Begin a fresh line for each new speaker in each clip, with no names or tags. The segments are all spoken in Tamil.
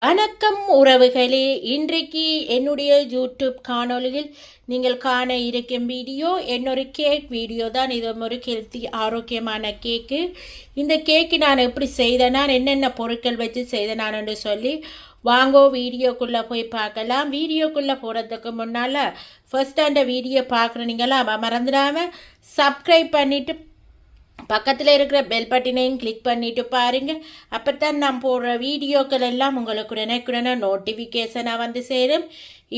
வணக்கம் உறவுகளே, இன்றைக்கு என்னுடைய யூடியூப் காணொலியில் நீங்கள் காண இருக்கும் வீடியோ என்னொரு கேக் வீடியோ தான். இது ஒரு ஹெல்த்தி ஆரோக்கியமான கேக்கு. இந்த கேக்கு நான் எப்படி செய்தேனா, என்னென்ன பொருட்கள் வச்சு செய்தேனான்னு சொல்லி வாங்கோ வீடியோக்குள்ளே போய் பார்க்கலாம். வீடியோக்குள்ளே போகிறதுக்கு முன்னால் ஃபர்ஸ்ட் அந்த வீடியோ பார்க்குறீங்களா, மறந்துடாமல் சப்ஸ்கிரைப் பண்ணிவிட்டு பக்கத்தில் இருக்கிற பெல் பட்டினையும் கிளிக் பண்ணிவிட்டு பாருங்கள். அப்போ தான் நான் போடுற வீடியோக்கள் எல்லாம் உங்களுக்கு உடனே நோட்டிஃபிகேஷனாக வந்து சேரும்.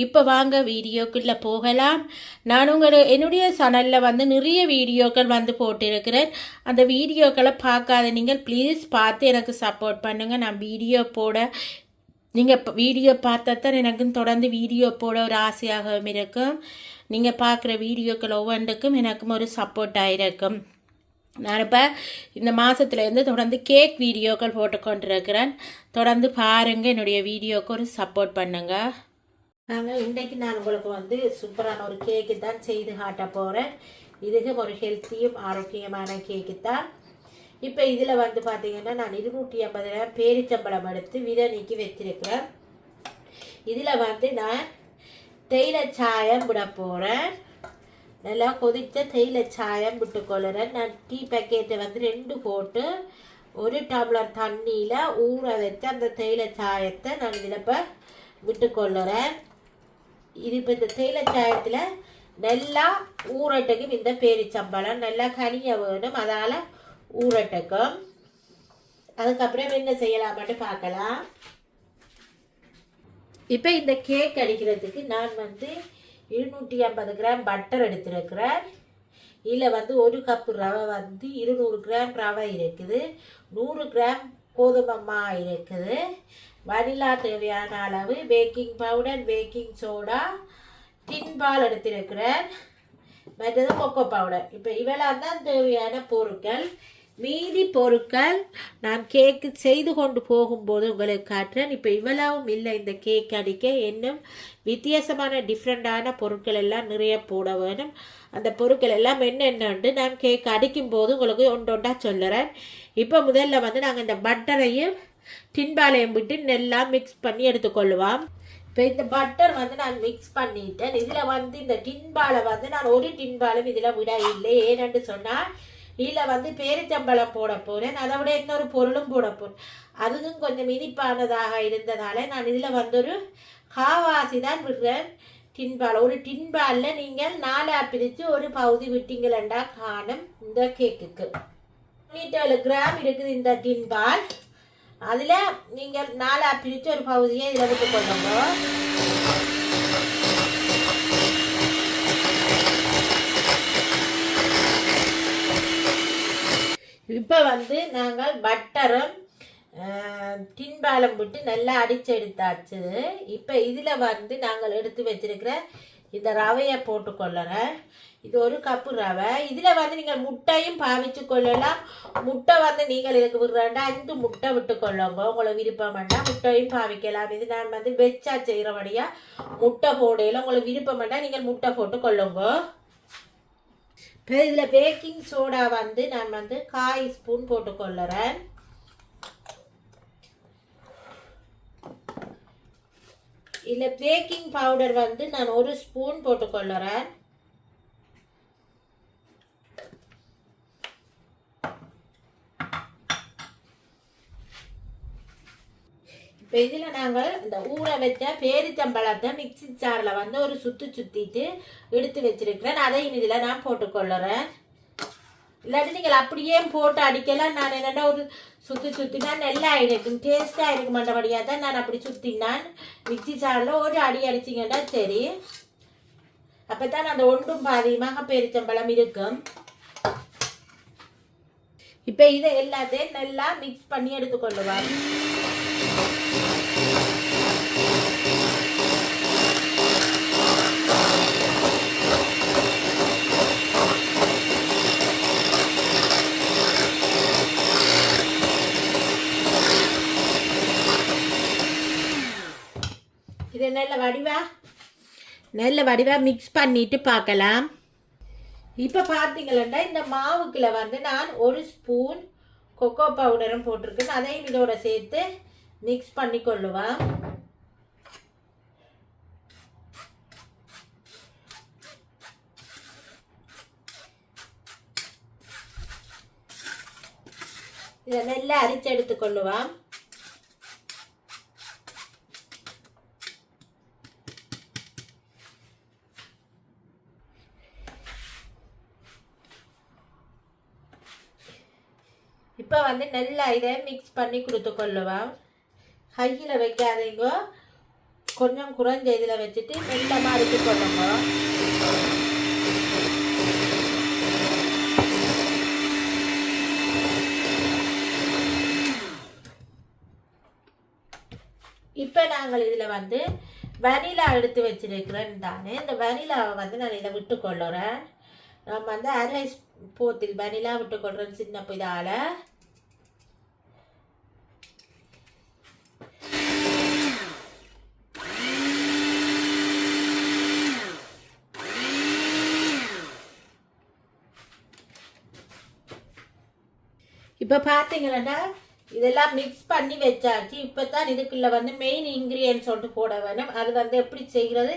இப்போ வாங்க வீடியோக்குள்ளே போகலாம். நான் என்னுடைய சேனலில் நிறைய வீடியோக்கள் போட்டிருக்கிறேன். அந்த வீடியோக்களை பார்க்காத நீங்கள் ப்ளீஸ் பார்த்து எனக்கு சப்போர்ட் பண்ணுங்கள். நான் வீடியோ போட நீங்கள் வீடியோ பார்த்தா தான் எனக்கும் தொடர்ந்து வீடியோ போட ஒரு ஆசையாகவும் இருக்கும். நீங்கள் பார்க்குற வீடியோக்கள் ஒவ்வொன்றுக்கும் எனக்கும் ஒரு சப்போர்ட்டாக இருக்கும். நான் இப்போ இந்த மாதத்துலேருந்து தொடர்ந்து கேக் வீடியோக்கள் போட்டுக்கொண்டிருக்கிறேன். தொடர்ந்து பாருங்கள், என்னுடைய வீடியோவுக்கு ஒரு சப்போர்ட் பண்ணுங்கள். இன்றைக்கு நான் உங்களுக்கு சூப்பரான ஒரு கேக்கு தான் செய்து காட்ட போகிறேன். இதுக்கு ஒரு ஹெல்த்தியும் ஆரோக்கியமான கேக்கு தான். இப்போ இதில் பார்த்தீங்கன்னா நான் 250 கிராம் பேரிச்சம்பழம் எடுத்து விதை நீக்கி வச்சிருக்கிறேன். இதில் நான் தேயிலை சாயம் விட போகிறேன். நல்லா கொதித்த தேயிலை சாயம் விட்டுக்கொள்ளுறேன். நான் டீ பேக்கெட்டை 2 போட்டு 1 டம்ளர் தண்ணியில் ஊற வச்சு அந்த தேயிலை சாயத்தை நான் இதில் இப்போ விட்டுக்கொள்ளுறேன். இது இப்போ இந்த தேயிலை சாயத்தில் நல்லா ஊறட்டுக்கும். இந்த பேரிச்சம்பழம் நல்லா கனிய வேணும், அதால் ஊறட்டுக்கும். அதுக்கப்புறம் என்ன செய்யலாமான்னு பார்க்கலாம். இப்போ இந்த கேக் அடிக்கிறதுக்கு நான் 250 கிராம் பட்டர் எடுத்துருக்கிறேன். இதில் 1 கப்பு ரவை 200 கிராம் ரவை இருக்குது, 100 கிராம் கோதுமை மாவு இருக்குது, வனிலா தேவையான அளவு, பேக்கிங் பவுடர், பேக்கிங் சோடா, டின்பால் எடுத்திருக்கிறேன், மற்றது கொக்கோ பவுடர். இப்போ இவெல்லாம் தான் தேவையான பொருட்கள். மீதி பொருட்கள் நான் கேக்கு செய்து கொண்டு போகும்போது உங்களுக்கு காட்டுறேன். இப்போ இவ்வளவும் இல்லை இந்த கேக் அடிக்க. இன்னும் வித்தியாசமான டிஃப்ரெண்டான பொருட்கள் எல்லாம் நிறைய போட வேணும். அந்த பொருட்கள் எல்லாம் என்னென்னு நான் கேக் அடிக்கும்போது உங்களுக்கு ஒன்றொன்றா சொல்லுறேன். இப்போ முதல்ல நாங்கள் இந்த பட்டரையும் டின்பாலையும் விட்டு நல்லா மிக்ஸ் பண்ணி எடுத்துக்கொள்ளுவோம். இப்போ இந்த பட்டர் நான் மிக்ஸ் பண்ணிட்டேன். இதில் இந்த டின்பாலை நான் ஒரு டின்பாலும் இதில் விட இல்லை. ஏன்னு சொன்னால் இதில் பேரிச்சம்பழம் போட போகிறேன். அதை விட இன்னொரு பொருளும் போட போகிறேன். அதுவும் கொஞ்சம் இனிப்பானதாக இருந்ததால் நான் இதில் ஒரு காவாசி தான் விடுறேன் டின்பால். ஒரு டின்பாலில் நீங்கள் 4 பிரித்து ஒரு பகுதி விட்டீங்களா காணும். இந்த கேக்குக்கு 97 கிராம் இருக்குது இந்த டின்பால். அதில் நீங்கள் 4 பிரித்து ஒரு பகுதியை இதில் விட்டு கொள்ளுங்க. இப்போ நாங்கள் பட்டரும் டின்பாலம் விட்டு நல்லா அடித்து எடுத்தாச்சு. இப்போ இதில் நாங்கள் எடுத்து வச்சிருக்கிற இந்த ரவையை போட்டுக்கொள்ளுறேன். இது 1 கப்பு ரவை. இதில் நீங்கள் முட்டையும் பாவிச்சு கொள்ளலாம். முட்டை நீங்கள் இதுக்கு விடுறாண்டா 5 முட்டை விட்டுக்கொள்ளுங்க. உங்களை விருப்பம் வேண்டாம் முட்டையும் பாவிக்கலாம். இது நான் வெச்சா செய்கிறபடியாக முட்டை போடையில் உங்களுக்கு விருப்பம் வேண்டாம் நீங்கள் முட்டை போட்டு கொள்ளுங்க. இப்போ இதில் பேக்கிங் சோடா நான் 1/4 ஸ்பூன் போட்டுக்கொள்ளுறேன். இதில் பேக்கிங் பவுடர் நான் 1 ஸ்பூன் போட்டுக்கொள்ளுறேன். இப்போ இதில் நாங்கள் இந்த ஊற வச்ச பேரிச்சம்பழத்தை மிக்சி ஜாரில் ஒரு சுற்றிட்டு எடுத்து வச்சிருக்கிறேன். அதையும் இதில் நான் போட்டுக்கொள்ளுறேன். இல்லாட்டி நீங்கள் அப்படியே போட்டு அடிக்கலாம். நான் என்னென்னா ஒரு சுற்றினா நல்லா இருக்கும், டேஸ்ட்டாக இருக்கும். மற்றபடியாக தான் நான் அப்படி சுற்றினான். மிக்சி ஜாரில் ஒரு அடி அடிச்சிங்கன்னா சரி. அப்போ தான் அந்த ஒன்றும் பாதியமாக பேரிச்சம்பழம் இருக்கும். இப்போ இதை எல்லாத்தையும் நல்லா மிக்ஸ் பண்ணி எடுத்துக்கொள்ளுவாங்க. இதை நல்ல வடிவா மிக்ஸ் பண்ணிட்டு பார்க்கலாம். இப்போ பார்த்தீங்களா இந்த மாவுக்குள்ள நான் 1 ஸ்பூன் கொக்கோ பவுடரும் போட்டிருக்கேன். அதையும் இதோட சேர்த்து மிக்ஸ் பண்ணி கொள்ளுவோம். இதை நல்லா அரிச்சு எடுத்துக்கொள்ளுவோம். இப்போ வந்து நல்லா இதை மிக்ஸ் பண்ணி கொடுத்து கொள்ளுவோம். கையில் வைக்காதீங்க, கொஞ்சம் குறைஞ்ச இதில் வச்சுட்டு மெல்லமாக அரிச்சு கொள்ளுங்க. இப்போ நாங்கள் இதில் வந்து வனிலா எடுத்து வச்சிருக்கிறேன் தானே. இந்த வனிலாவை வந்து நான் இதில் விட்டுக்கொள்ளுறேன். நம்ம வந்து அரை போத்தில் வனிலா விட்டுக்கொள்றேன் சின்ன இதால். இப்போ பார்த்தீங்கன்னா இதெல்லாம் மிக்ஸ் பண்ணி வச்சாச்சு. இப்போ தான் இதுக்குள்ள வந்து மெயின் இன்க்ரீடியன்ஸ் ஒன்று போட வேணும். அது வந்து எப்படி செய்கிறது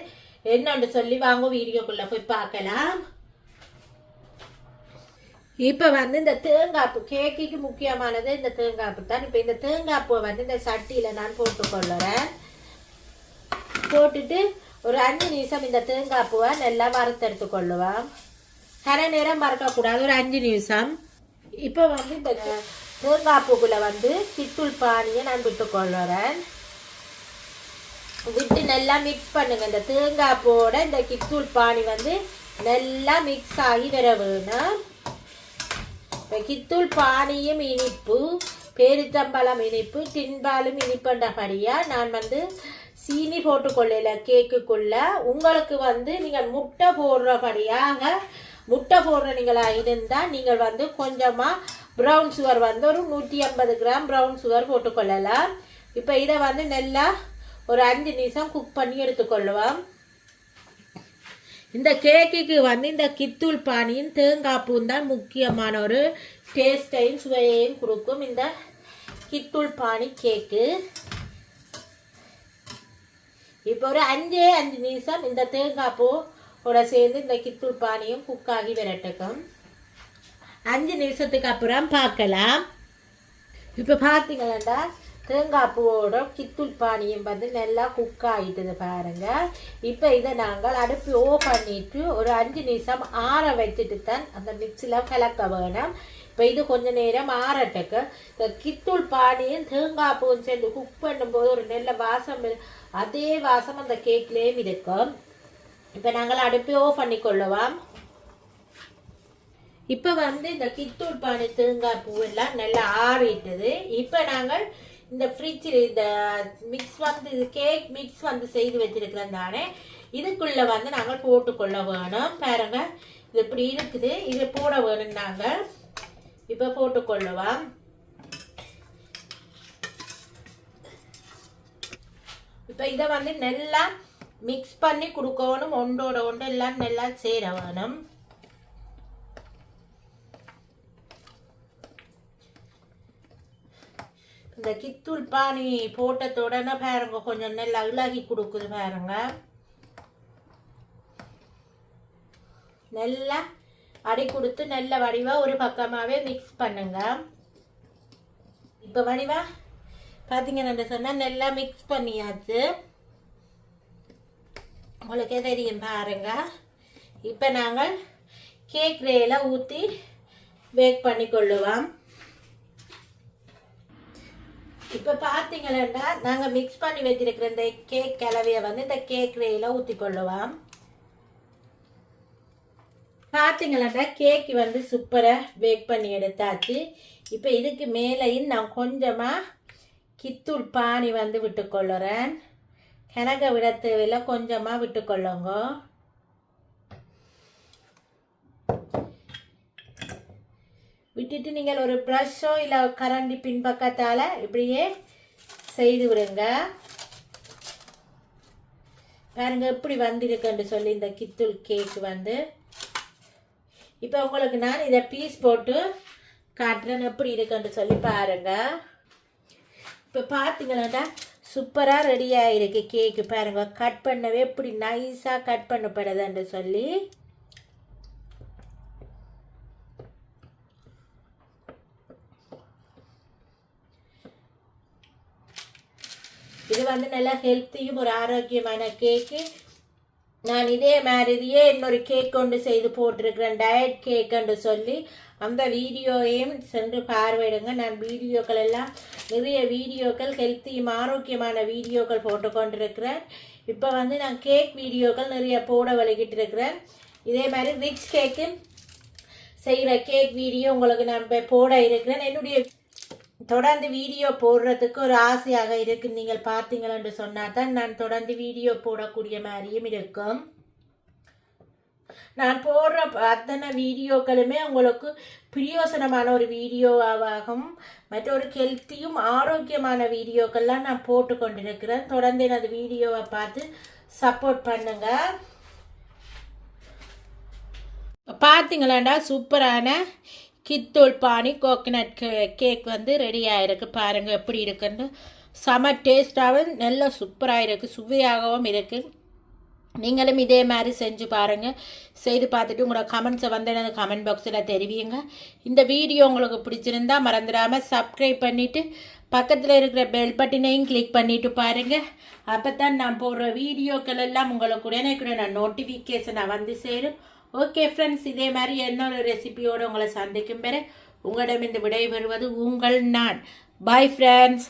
என்னன்னு சொல்லி வாங்க வீடியோக்குள்ளே போய் பார்க்கலாம். இப்போ வந்து இந்த தேங்காய்ப்பு கேக்குக்கு முக்கியமானது இந்த தேங்காய்ப்பு தான். இப்போ இந்த தேங்காய்ப்பை வந்து இந்த சட்டியில் நான் போட்டுக்கொள்ளுறேன். போட்டுட்டு ஒரு 5 நிமிஷம் இந்த தேங்காய்ப்பூவை நல்லா வறுத்தெடுத்து கொள்ளுவேன். கரை நேரம் மறக்கக்கூடாது, ஒரு 5 நிமிஷம். இப்போ வந்து இந்த தேங்காய்ப்பூக்குள்ளே வந்து கித்தூள் பானியை நான் விட்டுக்கொள்ளுறேன். விட்டு நல்லா மிக்ஸ் பண்ணுங்க. இந்த தேங்காய்ப்பூவோட இந்த கித்தூள் பானி வந்து நல்லா மிக்ஸ் ஆகி வர வேணும். இப்போ கித்தூள் பானியும் இனிப்பு, பேரிச்சம்பழம் இனிப்பு, டின்பாலும் இனிப்புன்றபடியாக நான் வந்து சீனி போட்டுக்கொள்ளல கேக்குக்குள்ள. உங்களுக்கு வந்து நீங்கள் முட்டை போடுறபடியாக முட்டை போடுற நீங்களாக இருந்தால் நீங்கள் வந்து கொஞ்சமாக ப்ரௌன் சுகர் வந்து ஒரு 150 கிராம் ப்ரௌன் சுகர் போட்டுக்கொள்ளலாம். இப்போ இதை வந்து நல்லா ஒரு 5 நிமிஷம் குக் பண்ணி எடுத்துக்கொள்ளுவோம். இந்த கேக்குக்கு வந்து இந்த கித்தூள் பானியும் தேங்காய்ப்பூவும் தான் முக்கியமான ஒரு டேஸ்டையும் சுவையையும் கொடுக்கும் இந்த கித்தூள் பானி கேக்கு. இப்போ ஒரு 5 நிமிஷம் இந்த தேங்காய்ப்பூவோட சேர்ந்து இந்த கித்தூள் பானியும் குக் ஆகி வரட்டுக்கும். 5 நிமிஷத்துக்கு அப்புறம் பார்க்கலாம். இப்போ பார்த்தீங்களா தேங்காய்ப்பூவோட கித்தூள் பானியும் வந்து நல்லா குக் ஆகிட்டது பாருங்க. இப்போ இதை நாங்கள் அடுப்பு பண்ணிட்டு ஒரு 5 நிமிஷம் ஆற வச்சுட்டு தான் அந்த மிக்ஸில் கலக்க வேணும். இப்போ இது கொஞ்சம் நேரம் ஆறட்டுக்கு. இந்த கித்தூள் பானியும் தேங்காய்ப்பூவும் சேர்ந்து குக் பண்ணும்போது ஒரு நல்ல வாசம், அதே வாசம் அந்த கேக்லேயும் இருக்கும். இப்போ நாங்கள் அடுப்பு பண்ணிக்கொள்ளுவோம். இப்போ வந்து இந்த கித்தூள் பானி தேங்காய் பூவெல்லாம் நல்லா ஆறிட்டுது. இப்போ நாங்கள் இந்த ஃப்ரிட்ஜில் இந்த மிக்ஸ் வந்து கேக் மிக்ஸ் வந்து செய்து வச்சிருக்கிறோம் தானே, இதுக்குள்ளே வந்து நாங்கள் போட்டுக்கொள்ள வேணும். பாருங்க இது இப்படி இருக்குது, இது போட வேணும். நாங்கள் இப்போ போட்டுக்கொள்ளுவோம். இப்போ இதை வந்து நல்லா மிக்ஸ் பண்ணி கொடுக்கணும். ஒன்றோட ஒன்று எல்லாம் நல்லா சேர வேணும். இந்த கித்தூள் பானி போட்டதோடனே பாருங்க கொஞ்சம் நல்லா இலகி கொடுக்குது பாருங்க. நல்லா அடி கொடுத்து நல்ல வடிவாக ஒரு பக்கமாகவே மிக்ஸ் பண்ணுங்க. இப்போ வடிவா பார்த்தீங்கன்னு சொன்னால் நல்லா மிக்ஸ் பண்ணியாச்சு. உங்களுக்கே தெரியும் பாருங்க. இப்போ நாங்கள் கேக் ரேல ஊற்றி பேக் பண்ணி கொள்ளுவோம். இப்போ பார்த்தீங்கன்னா நாங்கள் மிக்ஸ் பண்ணி வச்சிருக்கிற இந்த கேக் கலவையை வந்து இந்த கேக் ரேல ஊற்றி கொள்ளுவோம். பார்த்தீங்களா கேக் வந்து சூப்பராக பேக் பண்ணி எடுத்தாச்சு. இப்போ இதுக்கு மேலேயும் நான் கொஞ்சமாக கித்தூள் பானி வந்து விட்டுக்கொள்ளுறேன். கனக விட தேவையில்லை, கொஞ்சமாக விட்டுக்கொள்ளுங்க. விட்டுட்டு நீங்கள் ஒரு ப்ரஷ்ஷோ இல்லை கரண்டி பின்பக்கத்தால் இப்படியே செய்து விடுங்க. பாருங்க எப்படி வந்திருக்குன்னு சொல்லி இந்த கித்தூள் கேக் வந்து. இப்போ உங்களுக்கு நான் இதை பீஸ் போட்டு காட்டுறேன் எப்படி இருக்குன்னு சொல்லி பாருங்க. இப்போ இப்போ பார்த்தீங்களா சூப்பராக ரெடியாக இருக்கு கேக்கு பாருங்க. கட் பண்ணவே எப்படி நைஸாக கட் பண்ணப்படுதுன்னு சொல்லி. இது வந்து நல்லா ஹெல்த்தியும் ஒரு ஆரோக்கியமான கேக்கு. நான் இதே மாதிரியே இன்னொரு கேக் கொண்டு செய்து போட்டிருக்கிறேன், டயட் கேக்குன்னு சொல்லி. அந்த வீடியோவையும் சென்று பார்வையிடுங்க. நான் வீடியோக்கள் எல்லாம் நிறைய வீடியோக்கள் ஹெல்த்தியும் ஆரோக்கியமான வீடியோக்கள் போட்டு கொண்டிருக்கிறேன். இப்போ வந்து நான் கேக் வீடியோக்கள் நிறைய போட வலிக்கிட்டு இருக்கிறேன். இதே மாதிரி ரிச் கேக்கு செய்கிற கேக் வீடியோ உங்களுக்கு நான் போட இருக்கிறேன். என்னுடைய தொடர்ந்து வீடியோ போடுறதுக்கு ஒரு ஆசையாக இருக்கு. நீங்கள் பார்த்தீங்களென்று சொன்னால் தான் நான் தொடர்ந்து வீடியோ போடக்கூடிய மாதிரியும் இருக்கும். நான் போடுற அத்தனை வீடியோக்களுமே உங்களுக்கு பிரயோசனமான ஒரு வீடியோவாகும். மற்றொரு ஹெல்த்தியும் ஆரோக்கியமான வீடியோக்கள்லாம் நான் போட்டு கொண்டிருக்கிறேன். தொடர்ந்து எனது வீடியோவை பார்த்து சப்போர்ட் பண்ணுங்க. பார்த்தீங்களாண்டா சூப்பரான கித்தூள் பானி கோகனட் கேக் வந்து ரெடியாக இருக்குது. பாருங்கள் எப்படி இருக்குன்னு. செம டேஸ்ட்டாகவும் நல்ல சூப்பராக இருக்குது, சுவையாகவும் இருக்குது. நீங்களும் இதே மாதிரி செஞ்சு பாருங்கள். செய்து பார்த்துட்டு உங்களோட கமெண்ட்ஸை வந்து எனக்கு கமெண்ட் பாக்ஸில் தெரிவிங்க. இந்த வீடியோ உங்களுக்கு பிடிச்சிருந்தால் மறந்துடாமல் சப்ஸ்கிரைப் பண்ணிவிட்டு பக்கத்தில் இருக்கிற பெல் பட்டினையும் கிளிக் பண்ணிவிட்டு பாருங்கள். அப்போ தான் நான் போடுற வீடியோக்கள் எல்லாம் உங்களுக்கு உடனே நான் நோட்டிஃபிகேஷனாக வந்து சேரும். ஓகே ஃப்ரெண்ட்ஸ், இதே மாதிரி இன்னொரு ரெசிபியோடு உங்களை சந்திக்கும் பெற உங்களிடம் இந்த விடைபெறுவது உங்கள் நான். Bye friends.